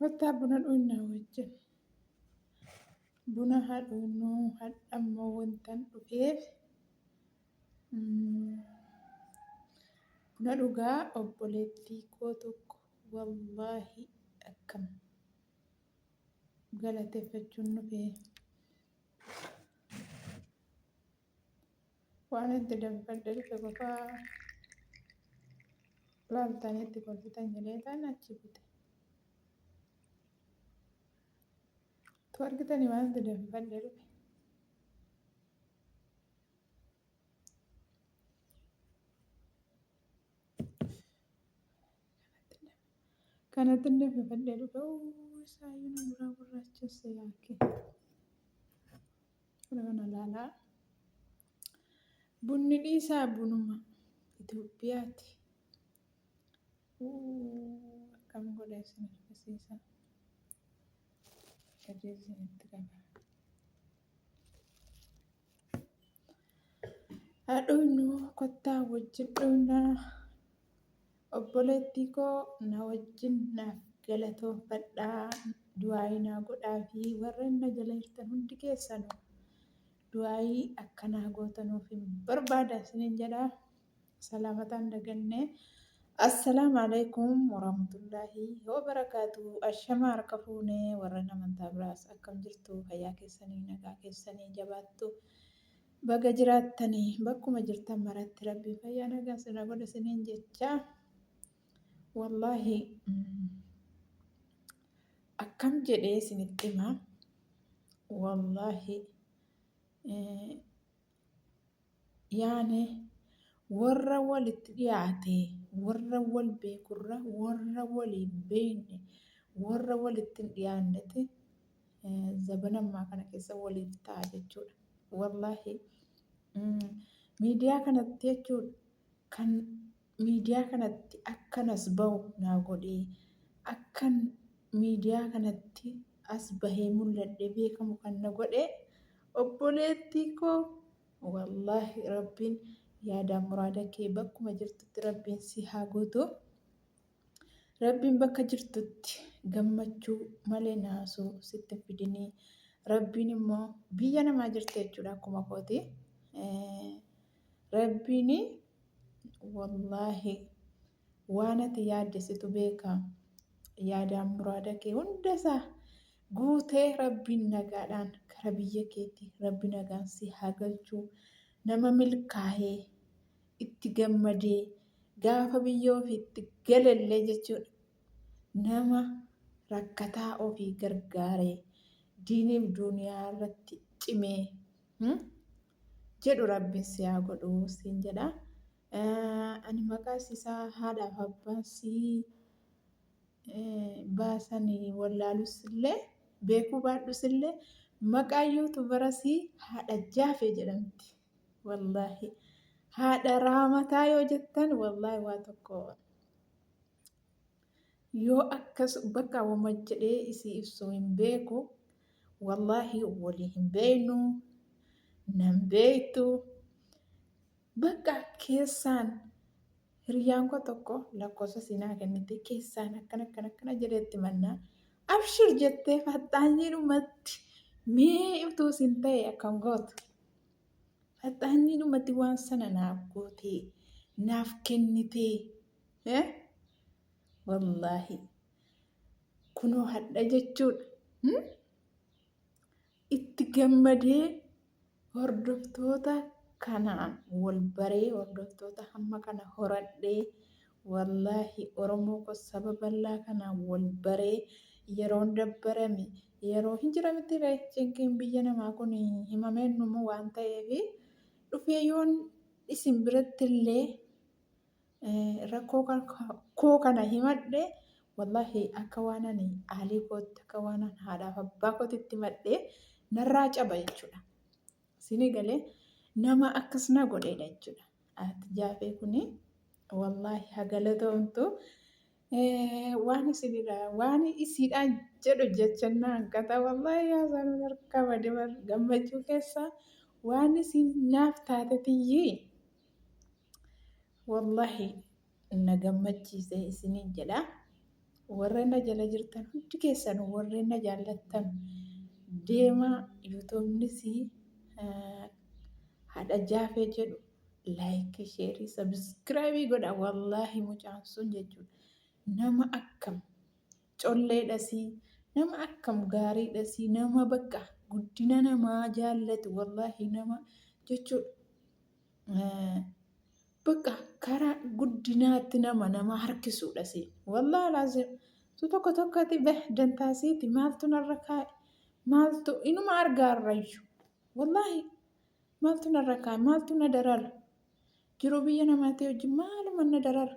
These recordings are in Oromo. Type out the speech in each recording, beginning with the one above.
Kottaa buna dhugnaa wajjin. Buna haa dhugnuu hadhammoo wantan dhufeef buna dhugaa obboleettii koo tokko wallaahi akkam galateeffachuun dhufee waan itti danfadhe dhufe qofaa laaltanii itti kolfitan jedhee taan achi bute. Tu argitanii waan itti danfadhe dhufe. Kanatti danfifadhee dhufe isaayyuu na duraa gurraachesse yaakee. Kana laalaa. Bunni dhiisaa bunuma Itoophiyaati. Akkam godhee isin argisiisa. Gadee isinitti qaba. Haa dhugnuu kottaa wajjin dhugnaa. Obboleettii koo na wajjin naaf galatoonfadhaa. Du'aayii naa godhaa fi warreen na jala jirtan hundi keessanuu du'aayii akkanaa gootanuuf hin barbaada isiniin jedhaa. Salaamataan dagannee. Assalaamu alaikum warahmatullaahi wabarakaatuh. Ashamaa harka fuunee warra amantaa biraas akkam jirtu fayyaa keessanii nagaa keessanii jabaattu. Baga jiraattanii bakkuma jirtan maratti rabbii fayyaa nagaa sina godha isiniin jechaa. Wallaahi akkam jedhee isinitti himaa. Wallaahi yaane warra walitti dhiyaate warra wal beekurra warra waliin beekne warra walitti hin dhiyaannete zabanammaa kana keessa waliif ta'a jechuudha. Wallaahi miidiyaa kanatti jechuudha kan miidiyaa kanatti akkanas bahu naa godhee akkan miidiyaa kanatti as bahee mul'adhee beekamu kan na godhe obboleettii koo. Wallaahi rabbiin yaadaan muraada kee bakkuma jirtutti rabbiin si haa guutu. Rabbiin bakka jirtutti gammachuu malee naasuu sitti fidinii. Rabbiin immoo biyya namaa jirti jechuudha akkuma kooti. Rabbiin wallaahi waan ati yaaddesitu beekaa. Yaadaan muraada kee hundasaa guutee rabbiin nagaadhaan kara biyya keetti rabbi nagaan si haa galchuu. Nama milkaa'ee itti gammadee gaafa biyya ofiitti galallee jechuudha. Nama rakkataa ofii gargaaree diiniif duuniyaa irratti cimee jedhu rabbiin si haa godhu siin jedha. Ani maqaas isaa haadhaaf abbaan si baasanii wallaalus illee beekuu baadhus illee maqaa yuutubara si haadha jaafee jedhamti. Wallaahi haadha raamataa yoo jettan wallaahi waa tokko yoo akkas bakka wama jedhee isii ibsuu hin beeku. Wallaahi walii hin beeknu nan beektu bakka keessaan hiriyaan koo tokko lakkoofsa siinaa kennite keessaan akkana jedheetti mannaa abshir jettee faxaanyiidhumatti mee utuu isin ta'e akkam gootu. Faxaanyiidhumatti waan sana naaf gootee naaf kennitee wallaahi kunoo hadha jechuudha. Itti gammadee hordoftoota kanaan wal baree hordoftoota hamma kana horadhee wallaahi Oromoo koo saba bal'aa kanaan wal baree yeroon dabbarame yeroo hin jiramitti cinqiin biyya namaa kun himameen numu waan ta'eef dhufee yoon isin biratti illee rakkoo koo kana himadhe wallaahi akka waan ani aalii kootti akka waan ani haadhaaf abbaa kootitti himadhe narraa caba jechuudha. Sini galee nama akkas na godheedha jechuudha. Ati jaafee kuni wallaahi hagalatoomtu waan isinidha waan isiidhaan jedhu jechannaa hanqata wallaahi haasaan harkaa badee gammachuu keessaa waan isin naaf taatetiyyi wallaahi na gammachiise isiniin jedha. warreen na jala jirtan hundi keessan warreen na jaallattan deemaa yuutuubnis haadha jaafee jedhu laayikii sheerii sabiskiraayibii godha. Wallaahi mucaan sun jechuudha nama akkam colleedhasii nama akkam gaariidhasii nama bakka guddina namaa jaallatu wallaahi nama jechuudha bakka karaa guddinaatti nama harkisuudhasii wallaahi laazim su tokkotti dantaasiiti maaltu narra kaa'e maaltu inuma argaarrayyu wallaahi maaltu narra kaa'e maaltu na darara jiruu biyya namaatti wajjin maaluma na darara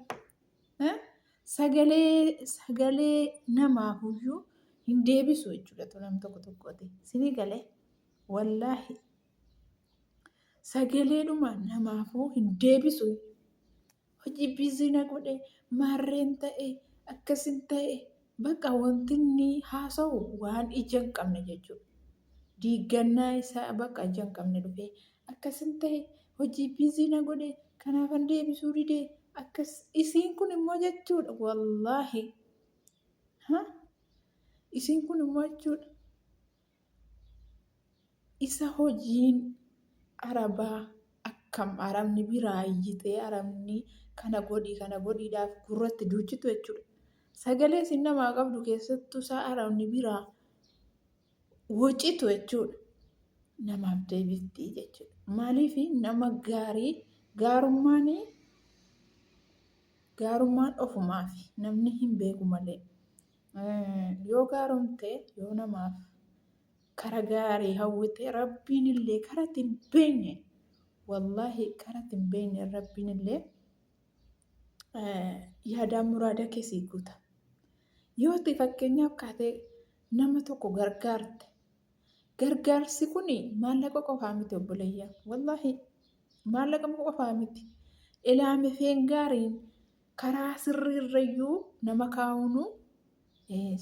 sagalee namaafuyyuu hin deebisu jechuudha nam tokkotti sinii galee wallaahi sagaleedhuma namaafuu hin deebisu hojii bizii na godhe maarreen ta'e akkasin ta'e bakka wanti inni haasa'u waan ija hin qabne jechuudha diiggannaa isaa bakka ija hin qabne dhufee akkasin ta'e hojii bizii na godhe kanaafan deebisuu didee akkas isiin kun immoo jechuudha wallaahi isiin kun immoo jechuudha isa hojiin arabaa akkam arabni biraa iyyitee arabni kana godhiidhaaf gurratti duuchitu jechuudha. Sagalee isin namaa qabdu keessattuu isaa arabni biraa wocitu jechuudha. Namaaf deebiftii jechuudha. Maaliif nama gaarummaan ofumaafi namni hin beeku malee yoo gaaromte yoo namaaf kara gaarii hawwite rabbiin illee karatti hin beekne wallaahi karatti hin beekne rabbiin illee yaadaan muraada keessii guuta. Yoo ta'e fakkeenyaaf kaatee nama tokko gargaarte gargaarsi kun maallaqa qofaa miti obboleeyyaa wallaahi maallaqa qofaa miti ilaame feen gaariin karaa sirriirrayyuu nama kaa'uunu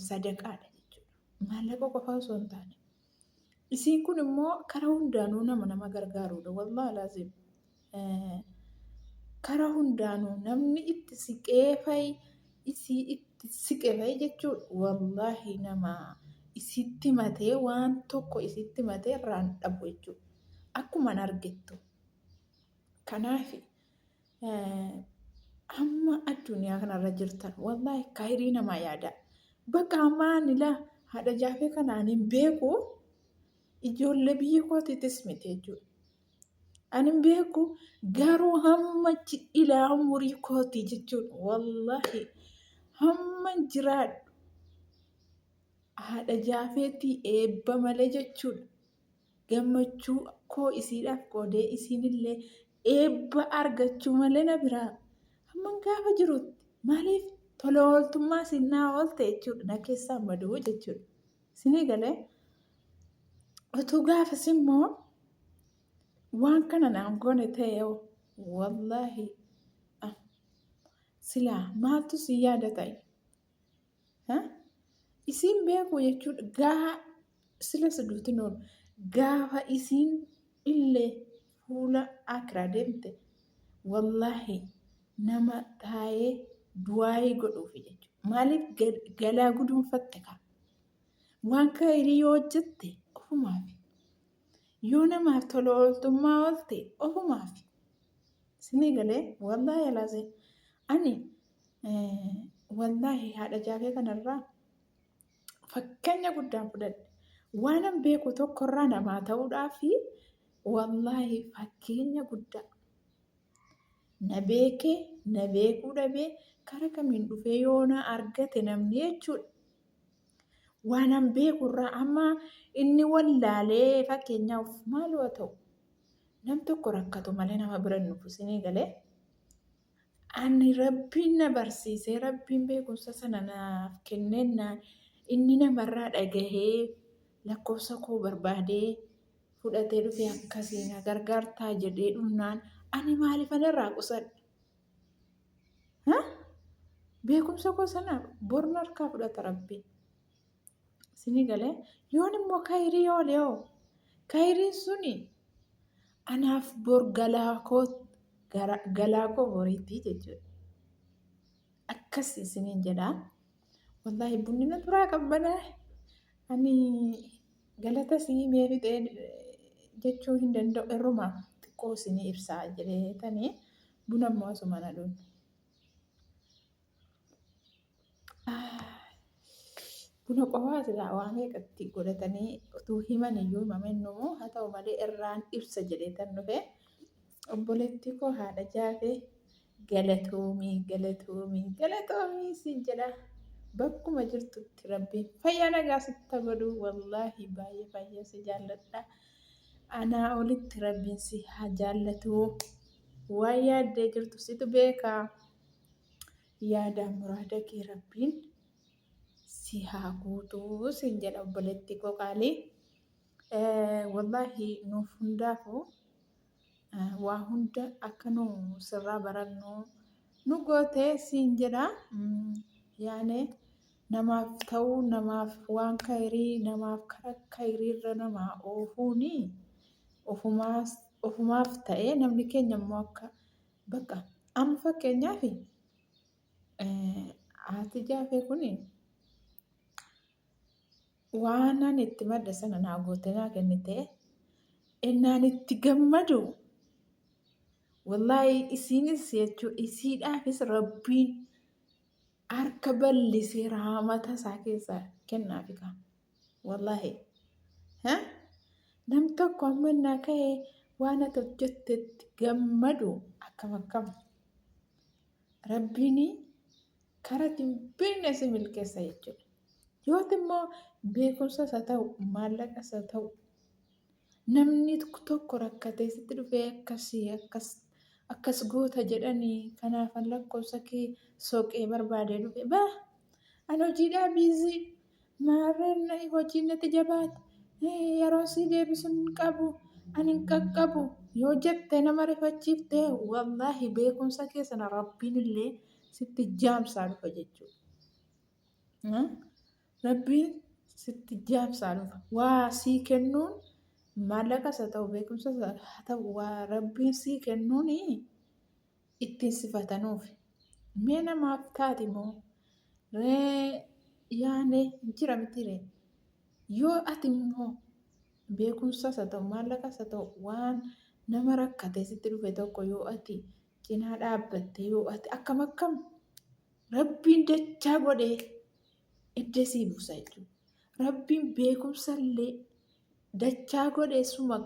sadaqaadha jechuudha. Maallaqa qofaa osoo hin taane isiin kun immoo karaa hundaanuu nama gargaaruudha wallaahi laazim karaa hundaanuu namni itti siqeefai jechuudha wallaahi nama isitti matee waan tokko isitti matee irraan dhabu jechuudha akkuman argettu kanaaf amma addunyaa kanarra jirtan wallaahi kaayirii namaa yaada bakka ammaan ilaa haadha jaafee kanaan hin beeku ijoollee biyya kootiitis miti jechuudha. Ani hin beeku garuu hammachi ilaa umurii kootii jechuudha wallaahi hamman jiraadhu haadha jaafeetii eebba malee jechuudha gammachuu koo isiidhaaf qoodee isiinillee eebba argachuu malee na biraa hamman gaafa jirutti maaliif tola ooltummaa sinnaa oolte jechuudha na keessaa maduu jechuudha sinii galee otuu gaafas immoo waan kana naan goone ta'e wallaahi silaa maaltu si yaada ta'e isiin beeku jechuudha gaa sila siduutin oolu gaafa isiin illee fuula akiraa deemte wallaahi nama taa'ee du'aayii godhuufi jechuudha maaliif galaa guduunfatte kaa waan kaayirii yoo hojjette ofumaafi yoo namaaf tola ooltummaa oolte ofumaafi sinii galee wallaahi alaasee ani wallaahi haadha jaafee kanarraa fakkeenya guddaan fudhadhe waanan beeku tokkorraa namaa ta'uudhaafi wallaahi fakkeenya guddaa na beekuu dhabee kara kamiin dhufee yoo na argate namni jechuudha waanan beekurraa amma inni wallaalee fakkeenyaaf maal yoo ta'u nam tokko rakkatu malee nama bira nufu sinii galee ani rabbiin na barsiisee rabbiin beekumsa sana naaf kennennaan inni namarraa dhagahee lakkoofsa koo barbaadee fudhatee dhufee akkasii na gargaartaa jedhee dhumnaan ani maaliifan irraa qusadha beekumsa koo sanaaf borna harkaa fudhata rabbiin sinii galee yoon immoo kaayirii oolee kaayiriin suni anaaf bor galaa koo boriitii jechuudha akkasii isiniin jedhaa Wallahi bunni na duraa qabbanaa. Ani galata sii mee fixee jechuu hin danda'u irrumaa xiqqoo isinii ibsaa jedheetanii buna immoo asuma na dhuun. Buna qofaa silaa waa meeqatti godhatanii utuu himan iyyuu himamennuu haa ta'u malee irraan ibsa jedheetan dhufe obboleettii koo haadha jaafee galatoomii siin jedha. Bakkuma jirtutti rabbiin fayyaa nagaa sitti godhu wallaahi baay'ee baay'ee si jaalladha. Anaa olitti rabbiin si haa jaallatu. Waan yaaddee jirtu situ beekaa. Yaadaan muraada kee rabbiin si haa guutuu siin jedha obboleettii koo qaalii. Wallaahi nuuf hundaafuu waa hunda akka nu sirraa barannu nu gootee siin jedha. Yaane namaaf ta'uu namaaf waan kairii namaaf karaa kairiirra namaa oofuuni ofumaaf ta'ee namni keenya immoo akka bakka amma fakkeenyaaf haati jaafee kuni waan ani itti madda sana naa gootee naa kennite innaan itti gammadu wallaahi isiinis jechuun isiidhaafis rabbiin harka bal'isee raamata isaa keessaa kennaafi qaba. Wallaahi nam tokko amma innaa ka'ee waan ati hojjettetti gammadu akkam rabbiin karaa ittiin beekne si milkeessa jechuudha. Yooti immoo beekumsas haa ta'u maallaqas haa ta'u namni tokko rakkatee sitti dhufee akkas goota jedhanii kanaafan lakkoofsa kee soqee barbaadee dhufe ani hojiidhaa biizii maarreen hojiin natti jabaate yeroo sii deebisuun hin qabu ani hin qaqqabu yoo jettee nama rifachiiftee wallaahi beekumsa kee sana rabbiin illee sitti jaamsaa dhufa jechuudha. Rabbiin sitti jaamsaa dhufa waa sii kennuun maallaqas haa ta'u beekumsas haa ta'u waa rabbiin sii kennuun ittiin sifatanuuf mee namaaf taati moo yaane jira mitiree yoo ati immoo beekumsas haa ta'u maallaqas haa ta'u waan nama rakkatee sitti dhufe tokko yoo ati cinaa dhaabbatte yoo ati akkam rabbiin dachaa godhee iddoo sii buusa jechuudha. Rabbiin beekumsa illee dachaa godhee suma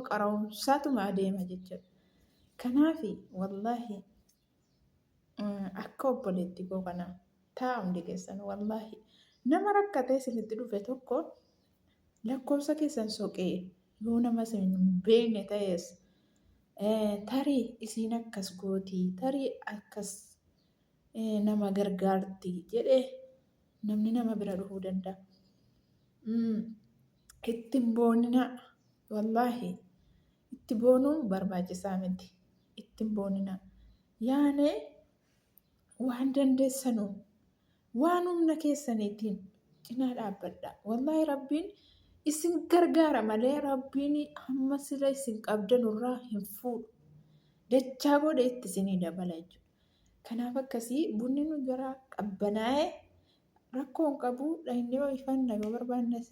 qaroomsaatuma adeema jechuudha. Kanaaf wallaahi akka obboleettii koo kanaa taa'umdi keessan wallaahi nama rakkatee isinitti dhufe tokko lakkoofsa keessan soqee yoo nama isin hin beekne ta'es tarii isiin akkas gootii tarii akkas nama gargaarti jedhee namni nama bira dhufuu danda'a. Ittiin boonina wallaahi itti boonuun barbaachisaa miti. Ittiin boonina yaane waan dandeessanu waan humna keessaniitiin cinaa dhaabbadha. Wallaahi rabbiin isin gargaara malee rabbiin hamma sila isin qabdanurraa hin fuudhu. Dachaa godhe itti isinii dabala jechuudha. Kanaaf akkasii bunni nu jara qabbanaa'ee rakkoon qabu dhahinee yoo ifanna yoo barbaannes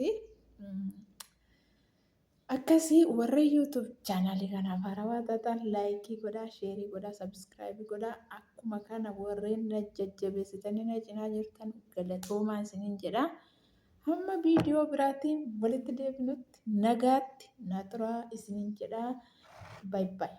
akkasii warra YouTube chaanaalii kanaaf haarawaa taatan laayikii godhaa, sheerii godhaa, sabskiraaybii godhaa. Akkuma kana warreen na jajjabeessitanii na cinaa jirtan galatoomaa isiniin jedha. Hamma viidiyoo biraatiin walitti deebinutti nagaatti na turaa isiniin jedha. Bye bye.